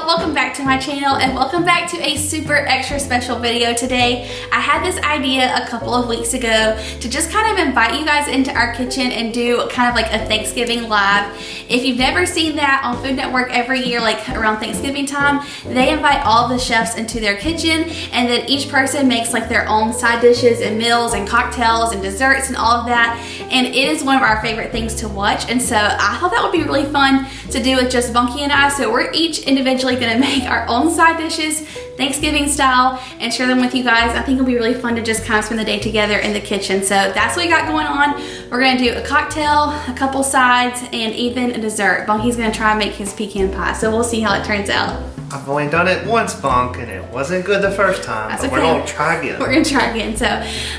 welcome back to my channel and welcome back to a super extra special video today. I had this idea a couple of weeks ago to just kind of invite you guys into our kitchen and do kind of like a Thanksgiving live. If you've never seen that on Food Network, every year like around Thanksgiving time, they invite all of the chefs into their kitchen and then each person makes like their own side dishes and meals and cocktails and desserts and all of that, and it is one of our favorite things to watch. And so I thought that would be really fun to do with just Bunky and I. So we're each individually gonna make our own side dishes, Thanksgiving style, and share them with you guys. I think it'll be really fun to just kind of spend the day together in the kitchen. So that's what we got going on. We're gonna do a cocktail, a couple sides, and even a dessert. Bunky's gonna try and make his pecan pie, so we'll see how it turns out. I've only done it once, Bunk, and it wasn't good the first time. That's but okay. We're gonna try again. We're gonna try again. So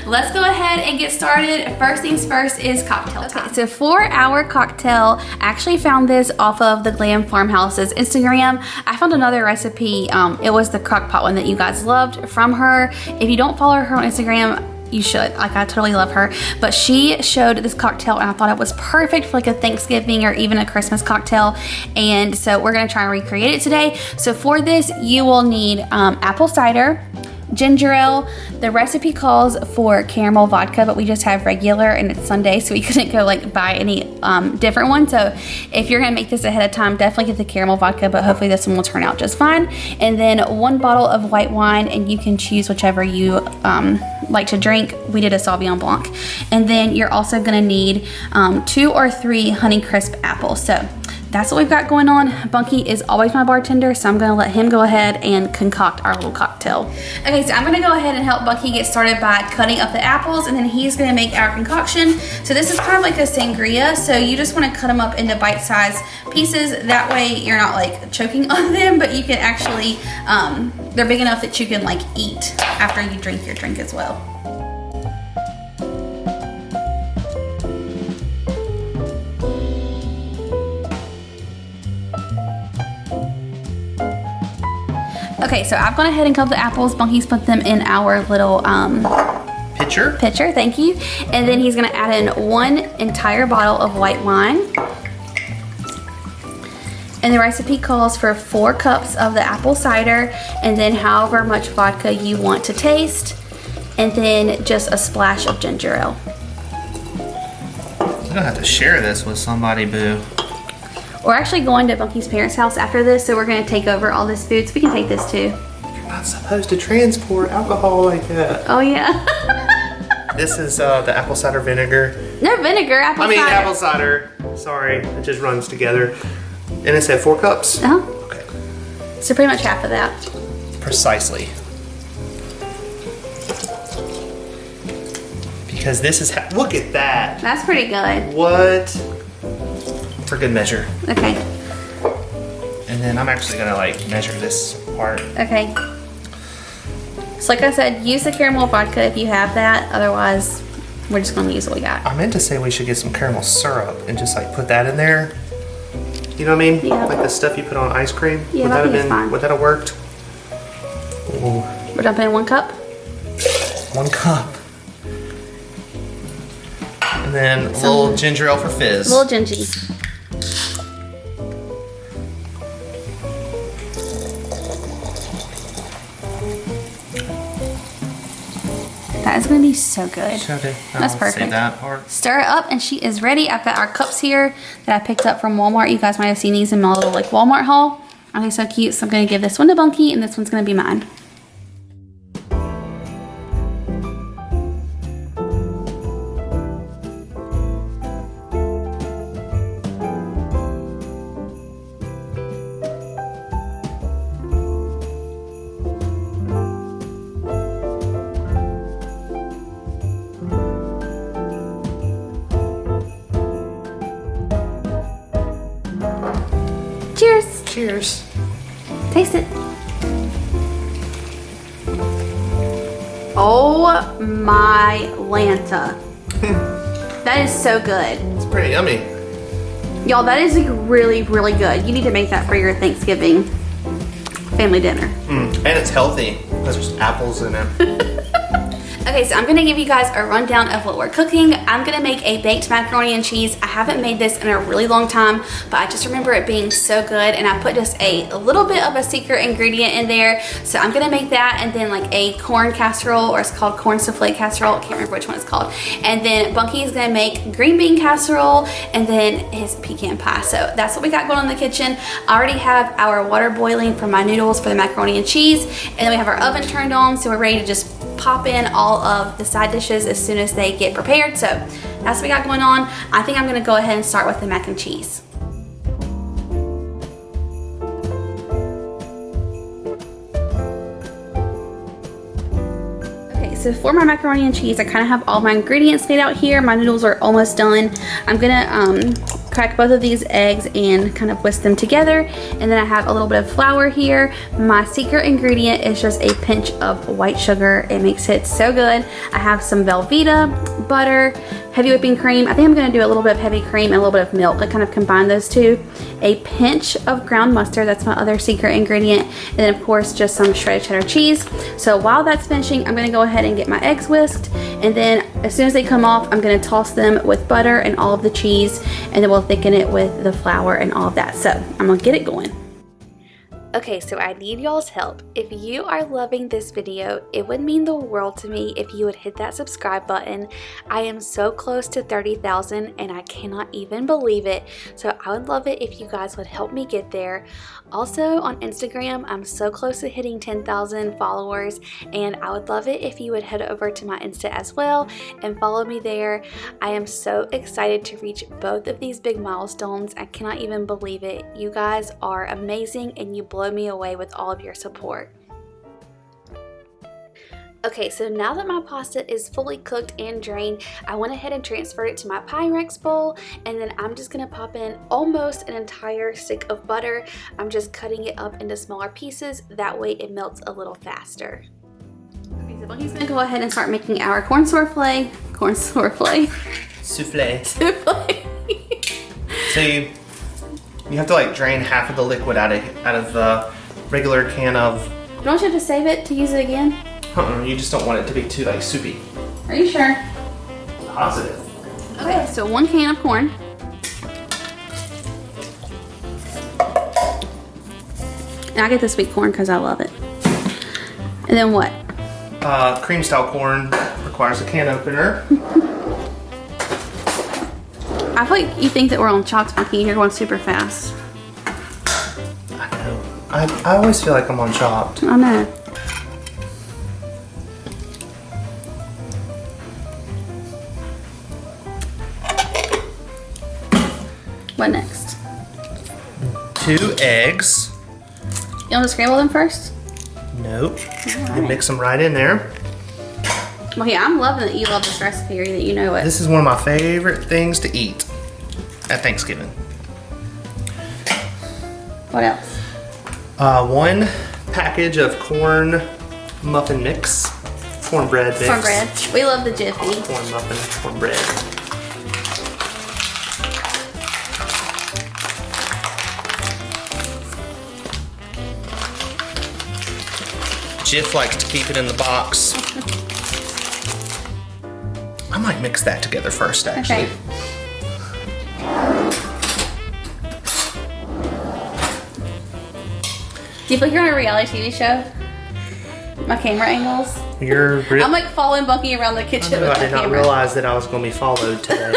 let's go ahead and get started. First things first is cocktail time. Okay, so for our cocktail, I actually found this off of the Glam Farmhouse's Instagram. I found another recipe. It was the crockpot one that you guys loved from her. If you don't follow her on Instagram, you should. Like, I totally love her. But she showed this cocktail and I thought it was perfect for like a Thanksgiving or even a Christmas cocktail. And so we're gonna try and recreate it today. So for this, you will need apple cider, ginger ale. The recipe calls for caramel vodka, but we just have regular and it's Sunday, so we couldn't go like buy any different one. So if you're gonna make this ahead of time, definitely get the caramel vodka, but hopefully this one will turn out just fine. And then 1 bottle of white wine, and you can choose whichever you like to drink. We did a Sauvignon Blanc. And then you're also gonna need 2 or 3 Honeycrisp apples. So that's what we've got going on. Bunky is always my bartender, so I'm gonna let him go ahead and concoct our little cocktail. Okay, so I'm gonna go ahead and help Bunky get started by cutting up the apples, and then he's gonna make our concoction. So this is kind of like a sangria, so you just wanna cut them up into bite-sized pieces. That way you're not like choking on them, but you can actually, they're big enough that you can like eat after you drink your drink as well. Okay, so I've gone ahead and cut the apples. Bunky's put them in our little pitcher, thank you. And then he's gonna add in 1 entire bottle of white wine. And the recipe calls for 4 cups of the apple cider, and then however much vodka you want to taste, and then just a splash of ginger ale. I'm gonna have to share this with somebody, boo. We're actually going to Bunky's parents' house after this, so we're gonna take over all this food, so we can take this too. You're not supposed to transport alcohol like that. Oh yeah. This is the apple cider vinegar. No vinegar, apple cider. Apple cider. Sorry, it just runs together. And it said 4 cups? Uh-huh. Okay. So pretty much half of that. Precisely. Because this is, look at that. That's pretty good. What? For good measure. Okay. And then I'm actually gonna like measure this part. Okay. So like I said, use the caramel vodka if you have that. Otherwise, we're just gonna use what we got. I meant to say we should get some caramel syrup and just like put that in there. You know what I mean? Yeah. Like the stuff you put on ice cream. Yeah, would that have been? fine. Would that have worked? Ooh. We're dumping in 1 cup. 1 cup. And then a little ginger ale for fizz. A little gingy. That is gonna be so good. Okay. That's perfect. Save that part. Stir it up and she is ready. I've got our cups here that I picked up from Walmart. You guys might have seen these in my little like Walmart haul. Okay, so cute. So I'm gonna give this one to Bunky and this one's gonna be mine. Cheers. Cheers. Taste it. Oh my Lanta. That is so good. It's pretty yummy. Y'all, that is like really, really good. You need to make that for your Thanksgiving family dinner. And it's healthy because there's apples in it. Okay, so I'm gonna give you guys a rundown of what we're cooking. I'm gonna make a baked macaroni and cheese. I haven't made this in a really long time, but I just remember it being so good, and I put just a little bit of a secret ingredient in there. So I'm gonna make that, and then like a corn casserole, or it's called corn souffle casserole. I can't remember which one it's called. And then Bunky is gonna make green bean casserole, and then his pecan pie. So that's what we got going on in the kitchen. I already have our water boiling for my noodles for the macaroni and cheese, and then we have our oven turned on, so we're ready to just pop in all of the side dishes as soon as they get prepared. So that's what we got going on. I think I'm gonna go ahead and start with the mac and cheese. Okay, so for my macaroni and cheese, I kind of have all my ingredients laid out here. My noodles are almost done. I'm gonna crack both of these eggs and kind of whisk them together, and then I have a little bit of flour here. My secret ingredient is just a pinch of white sugar. It makes it so good. I have some Velveeta, butter, heavy whipping cream. I think I'm gonna do a little bit of heavy cream and a little bit of milk. I kind of combine those two. A pinch of ground mustard, that's my other secret ingredient, and then of course just some shredded cheddar cheese. So while that's finishing, I'm gonna go ahead and get my eggs whisked, and then as soon as they come off, I'm gonna toss them with butter and all of the cheese, and then we'll thicken it with the flour and all of that. So I'm gonna get it going. Okay, so I need y'all's help. If you are loving this video, it would mean the world to me if you would hit that subscribe button. I am so close to 30,000 and I cannot even believe it. So I would love it if you guys would help me get there. Also on Instagram, I'm so close to hitting 10,000 followers, and I would love it if you would head over to my Insta as well and follow me there. I am so excited to reach both of these big milestones. I cannot even believe it. You guys are amazing and you blow me away with all of your support. Okay, so now that my pasta is fully cooked and drained, I went ahead and transferred it to my Pyrex bowl, and then I'm just gonna pop in almost an entire stick of butter. I'm just cutting it up into smaller pieces, that way it melts a little faster. Okay, so Bunky's gonna go ahead and start making our corn souffle. Souffle. Souffle. So you have to like drain half of the liquid out of the regular can of. Don't you have to save it to use it again? You just don't want it to be too like soupy. Are you sure? Positive. Okay, so 1 can of corn. And I get the sweet corn because I love it. And then what? Cream style corn requires a can opener. I feel like you think that we're on Chalks, Bunky. You're going super fast. I know. I always feel like I'm on Chopped. I know. What next? 2 eggs. You want to scramble them first? Nope. You mix them right in there. Well, yeah, I'm loving that you love this recipe, or that you know it. This is one of my favorite things to eat at Thanksgiving. What else? 1 package of corn muffin mix. Cornbread mix. Cornbread. We love the Jiffy. Corn muffin, cornbread. Jif likes to keep it in the box. I might mix that together first, actually. Okay. Do you feel like you're on a reality TV show? My camera angles. I'm like following Bunky around the kitchen with I the did not camera. realize that I was going to be followed today.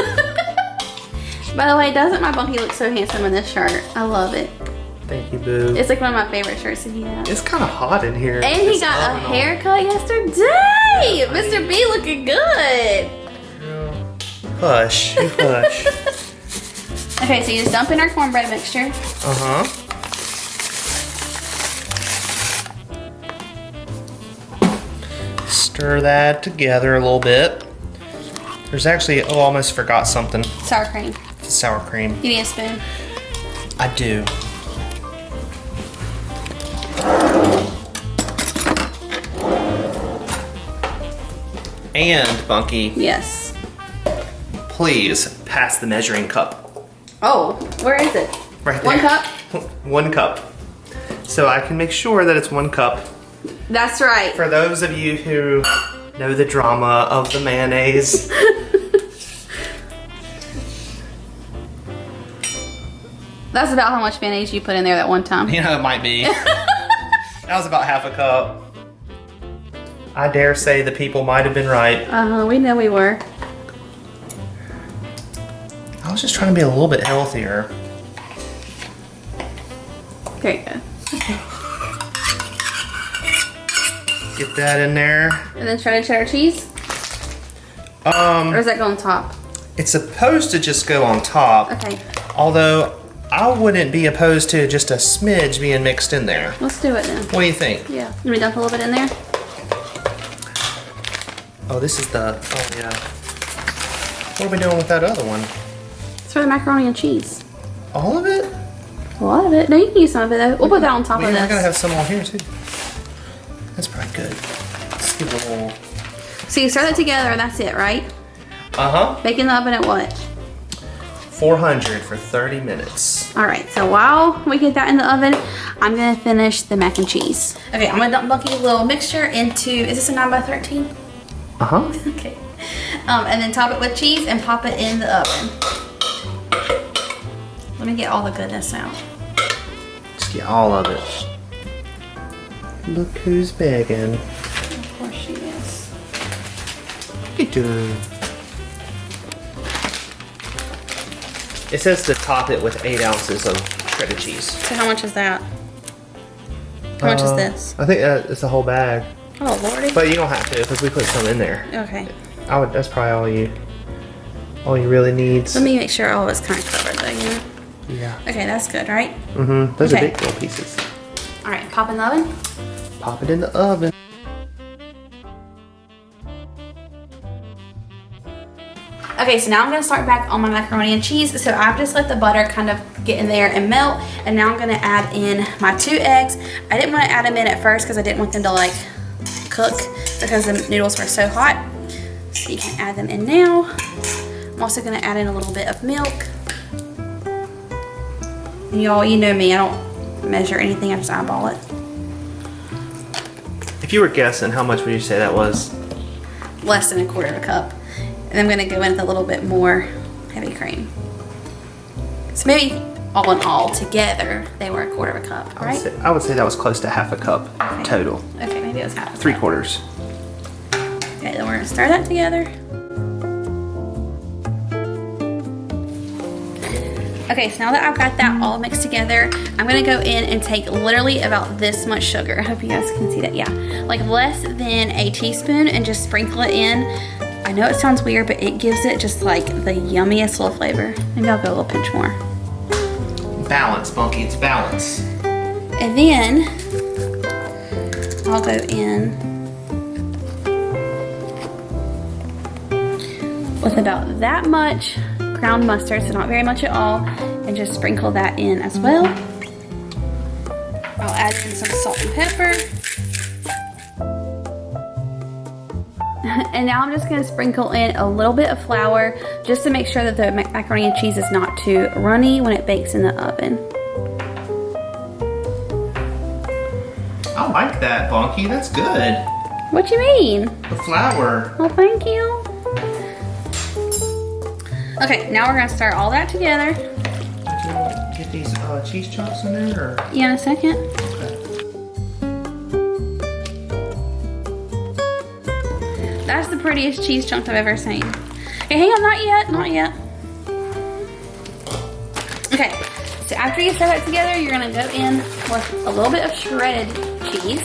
By the way, doesn't my Bunky look so handsome in this shirt? I love it. Thank you, boo. It's like one of my favorite shirts that he has. It's kind of hot in here. And he got a haircut yesterday. Mr. B looking good. Hush, you hush. Okay, so you just dump in our cornbread mixture. Uh-huh. Stir that together a little bit. There's actually, oh, I almost forgot something. Sour cream. Sour cream. You need a spoon? I do. And, Bunky, Yes. please pass the measuring cup. Oh, where is it? Right there. 1 cup? 1 cup. So I can make sure that it's 1 cup. That's right. For those of you who know the drama of the mayonnaise. That's about how much mayonnaise you put in there that one time. You know, it might be. That was about half a cup. I dare say the people might have been right. We know we were. I was just trying to be a little bit healthier. There you go. Get that in there. And then shredded cheddar cheese? Or does that go on top? It's supposed to just go on top. Okay. Although, I wouldn't be opposed to just a smidge being mixed in there. Let's do it then. What do you think? Yeah. Let me dump a little bit in there. Oh, this is the, oh yeah. What are we doing with that other one? It's for the macaroni and cheese. All of it? A lot of it. No, you can use some of it though. We'll put that on top of this. I gotta have some on here too. That's probably good. Let's give it a little. So you stir it together and that's it, right? Uh-huh. Bake in the oven at what? 400 for 30 minutes. All right, so while we get that in the oven, I'm gonna finish the mac and cheese. Okay, I'm gonna dump Bucky's little mixture into, is this a 9x13? Uh-huh. Okay. And then top it with cheese and pop it in the oven. Let me get all the goodness out. Just get all of it. Look who's begging. Of course she is. Get doing. It says to top it with 8 ounces of shredded cheese. So how much is that? How much is this? I think it's a whole bag. Oh lordy. But you don't have to because we put some in there. Okay. That's probably all you really need. Let me make sure all of it's kind of covered though, you know? Yeah. Okay, that's good, right? Mm-hmm. Those Okay. are big little pieces. All right, pop in the oven. Pop it in the oven. Okay, so now I'm gonna start back on my macaroni and cheese. So I've just let the butter kind of get in there and melt, and now I'm gonna add in my 2 eggs. I didn't want to add them in at first because I didn't want them to like cook because the noodles were so hot. So you can add them in now. I'm also gonna add in a little bit of milk. And y'all, you know me, I don't measure anything, I just eyeball it. If you were guessing, how much would you say that was? Less than 1/4 cup. And I'm gonna go in with a little bit more heavy cream. So maybe all in all together, they were 1/4 cup, right? I would say that was close to half a cup total. Okay, maybe it was half a cup. 3/4. Okay, then we're gonna stir that together. Okay, so now that I've got that all mixed together, I'm gonna go in and take literally about this much sugar. I hope you guys can see that, yeah. Like less than a teaspoon and just sprinkle it in. I know it sounds weird, but it gives it just like the yummiest little flavor. Maybe I'll go a little pinch more. Balance, Bunky, it's balance. And then I'll go in with about that much ground mustard, so not very much at all, and just sprinkle that in as well. I'll add in some salt and pepper. And now I'm just gonna sprinkle in a little bit of flour just to make sure that the macaroni and cheese is not too runny when it bakes in the oven. I like that, Bunky. That's good. What you mean? The flour. Well, thank you. Okay, now we're gonna stir all that together. Do you want to get these cheese chunks in there? Or? Yeah, in a second. Okay. That's the prettiest cheese chunks I've ever seen. Okay, hang on, not yet, not yet. Okay, so after you stir that together, you're gonna go in with a little bit of shredded cheese.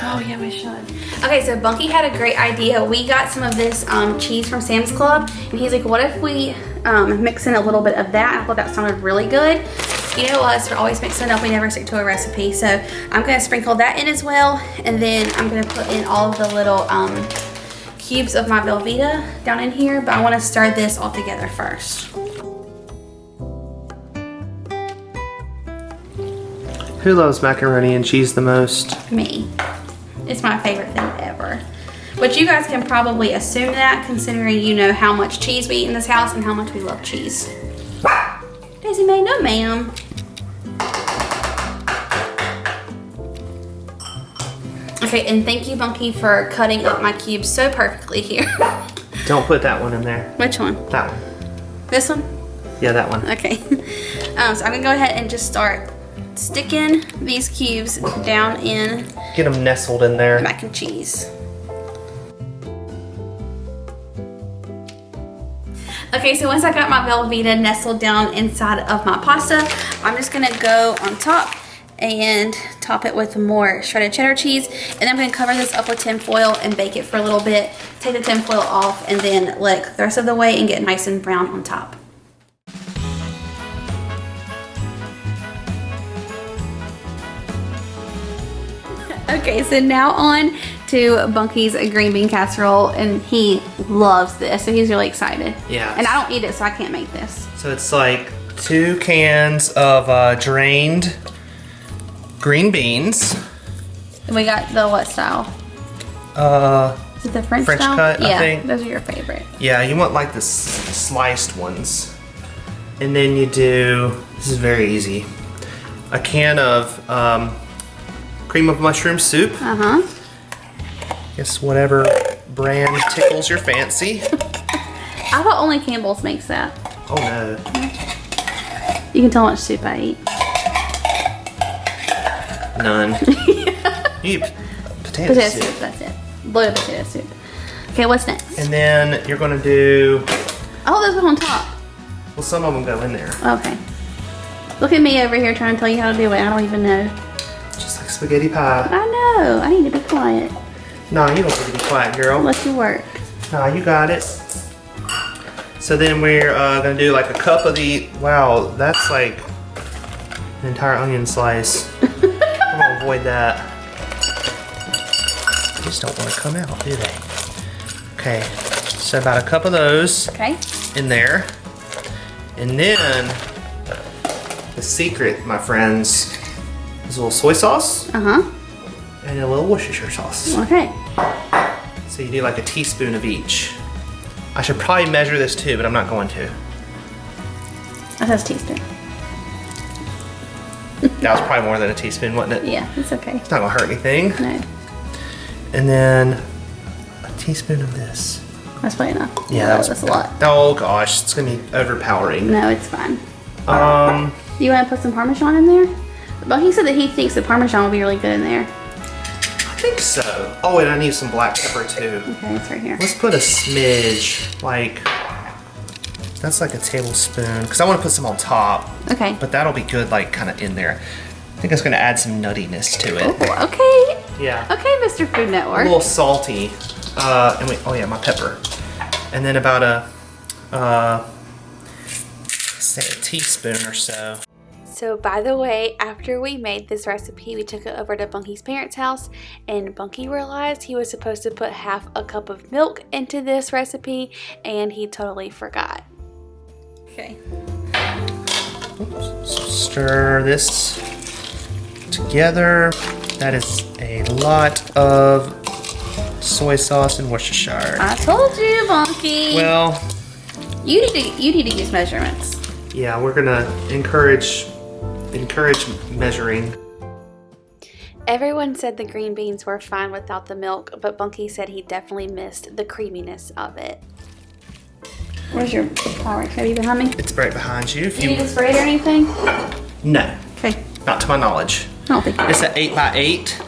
Oh yeah, we should. Okay, so Bunky had a great idea. We got some of this cheese from Sam's Club, and he's like, what if we mix in a little bit of that? And I thought that sounded really good. You know us, we're always mixing it up. We never stick to a recipe. So I'm gonna sprinkle that in as well. And then I'm gonna put in all of the little cubes of my Velveeta down in here, but I wanna stir this all together first. Who loves macaroni and cheese the most? Me. It's my favorite thing ever. But you guys can probably assume that, considering you know how much cheese we eat in this house and how much we love cheese. Missy May, no ma'am. Okay, and thank you, Bunky, for cutting up my cubes so perfectly here. Don't put that one in there. Which one? That one. This one? Yeah, that one. Okay. So I'm gonna go ahead and just start sticking these cubes down in Get them nestled in there. mac and cheese. Okay, so once I got my Velveeta nestled down inside of my pasta, I'm just gonna go on top and top it with more shredded cheddar cheese. And I'm gonna cover this up with tin foil and bake it for a little bit. Take the tin foil off and then let it cook the rest of the way and get nice and brown on top. Okay, so now on to Bunky's green bean casserole, and he loves this, so he's really excited. Yeah. And I don't eat it, so I can't make this. So it's like 2 cans of drained green beans. And we got the what style? Is it the French style? cut, yeah, I think. Those are your favorite. Yeah, you want like the sliced ones. And then you do, this is very easy, a can of cream of mushroom soup. Uh-huh. Guess whatever brand tickles your fancy. I thought only Campbell's makes that. Oh no. You can tell how much soup I eat. None. You eat potato Potato soup. soup, that's it. Boiled potato soup. Okay, what's next? And then you're gonna do, Oh, those go on top. well, some of them go in there. Okay. Look at me over here trying to tell you how to do it. I don't even know. Just like spaghetti pie. I know. I need to be quiet. Nah, you don't need to be quiet, girl. Let you work. Nah, you got it. So then we're gonna do like a cup of the, wow, that's like an entire onion slice. I'm gonna avoid that. They just don't wanna come out, do they? Okay, so about a cup of those Okay. in there. And then the secret, my friends, is a little soy sauce Uh-huh. and a little Worcestershire sauce. Okay. So you do like a teaspoon of each. I should probably measure this too, but I'm not going to. That says teaspoon. That was probably more than a teaspoon, wasn't it? Yeah, it's okay. It's not gonna hurt anything. No, And then a teaspoon of this. that's probably enough. Yeah, that's a lot. Oh gosh, it's gonna be overpowering. No, it's fine. I You want to put some Parmesan in there? But he said that he thinks the Parmesan will be really good in there. think so. Oh, and I need some black pepper too. Okay, it's right here. Let's put a smidge, like, that's like a tablespoon, because I want to put some on top. Okay. But that'll be good, like, kind of in there. I think it's going to add some nuttiness to it. Oh, okay. Yeah. Okay, Mr. Food A Network. little salty. And wait, oh yeah, my pepper. And then about say a teaspoon or so. So by the way, after we made this recipe, we took it over to Bunky's parents' house, and Bunky realized he was supposed to put half a cup of milk into this recipe, and he totally forgot. Okay. Oops. Stir this together. That is a lot of soy sauce and Worcestershire. I told you, Bunky. Well, you need to use measurements. yeah, we're gonna encourage measuring. Everyone said the green beans were fine without the milk, but Bunky said he definitely missed the creaminess of it. Where's your flour? Are you behind me? It's right behind you. If Do you need to spray it or anything? No, Okay. not to my knowledge. I don't think It's an 8x8.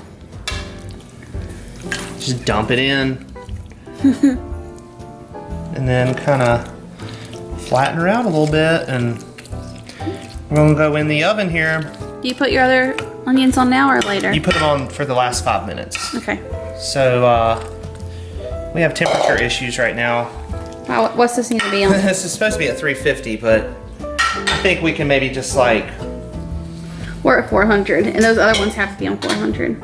Just dump it in. And then kind of flatten her out a little bit, and we're gonna go in the oven here. Do you put your other onions on now or later? You put them on for the last 5 minutes. Okay. So we have temperature issues right now. Wow, what's this need to be on? This is supposed to be at 350, but I think we can maybe just like, We're at 400, and those other ones have to be on 400.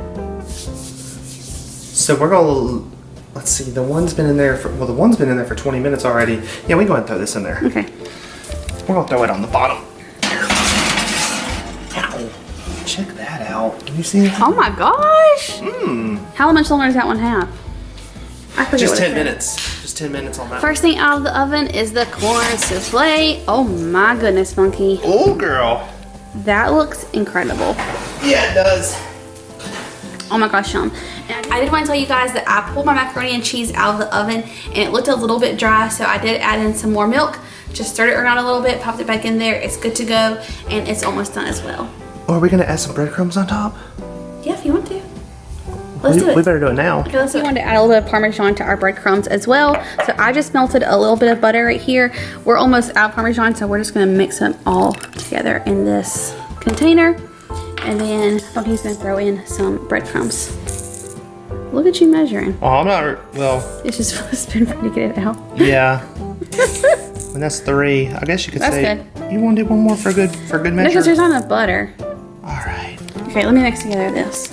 so we're gonna, let's see, the one's been in there for, well, the one's been in there for 20 minutes already. Yeah, we can go ahead and throw this in there. Okay. We're gonna throw it on the bottom. Ow. Check that out. Can you see that? Oh my gosh! Mmm. How much longer does that one have? I forget Just what it 10 said. minutes. Just 10 minutes on that. First thing out of the oven is the corn souffle. Oh my goodness, Funky. Oh, girl. That looks incredible. Yeah, it does. Oh my gosh, Yum. And I did want to tell you guys that I pulled my macaroni and cheese out of the oven and it looked a little bit dry, so I did add in some more milk. Just stirred it around a little bit, popped it back in there. It's good to go, and it's almost done as well. Or are we gonna add some breadcrumbs on top? Yeah, if you want to. Let's do it. We better do it now. Okay, let's do it. We wanted to add a little bit of Parmesan to our breadcrumbs as well. So I just melted a little bit of butter right here. We're almost out of Parmesan, so we're just gonna mix them all together in this container. And then Funky's gonna throw in some breadcrumbs. Look at you measuring. Oh, I'm not, well. It's just a spoon for me to get it out. Yeah. And that's 3. I guess you could say. That's good. You want to do one more for good measure? No, because there's not enough butter. All right. Okay, let me mix together this.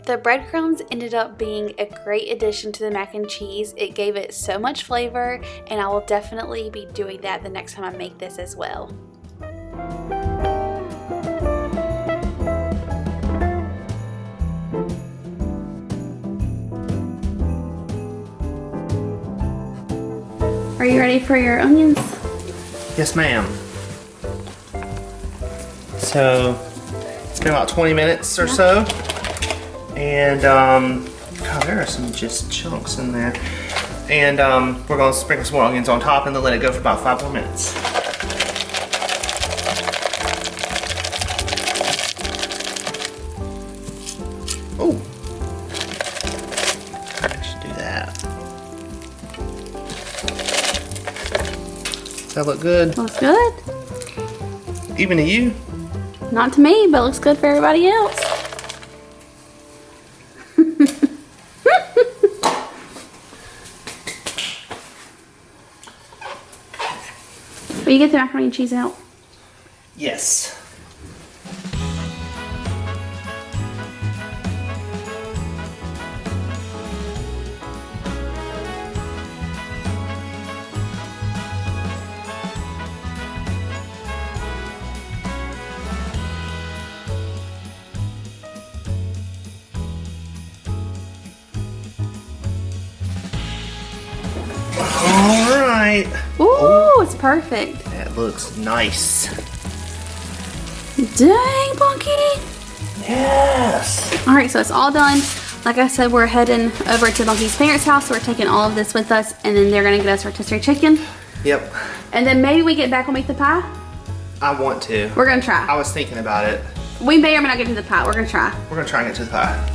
The breadcrumbs ended up being a great addition to the mac and cheese. It gave it so much flavor, and I will definitely be doing that the next time I make this as well. Are you ready for your onions? Yes, ma'am. So, it's been about 20 minutes or so. And, God, there are some just chunks in there. And we're gonna sprinkle some more onions on top and then let it go for about 5 more minutes. Oh, I should do that. Does that look good? Looks good. Even to you? Not to me, but looks good for everybody else. Will you get the macaroni and cheese out? Yes. All right. Ooh, it's perfect. That looks nice. Dang, Bunky. Yes. All right, so it's all done. Like I said, we're heading over to Bunky's parents' house. So we're taking all of this with us, and then they're gonna get us rotisserie chicken. Yep. And then maybe we get back and make the pie. I want to. We're gonna try. I was thinking about it. We may or may not get to the pie. We're gonna try. We're gonna try and get to the pie.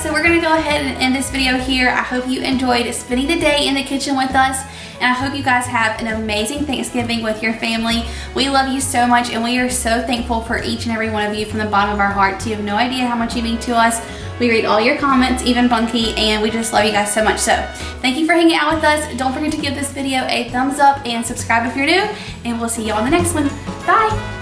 So we're gonna go ahead and end this video here. I hope you enjoyed spending the day in the kitchen with us, and I hope you guys have an amazing Thanksgiving with your family. We love you so much, and we are so thankful for each and every one of you from the bottom of our hearts. You have no idea how much you mean to us. We read all your comments, even Bunky, and we just love you guys so much. So thank you for hanging out with us. Don't forget to give this video a thumbs up and subscribe if you're new, and we'll see you on the next one. Bye.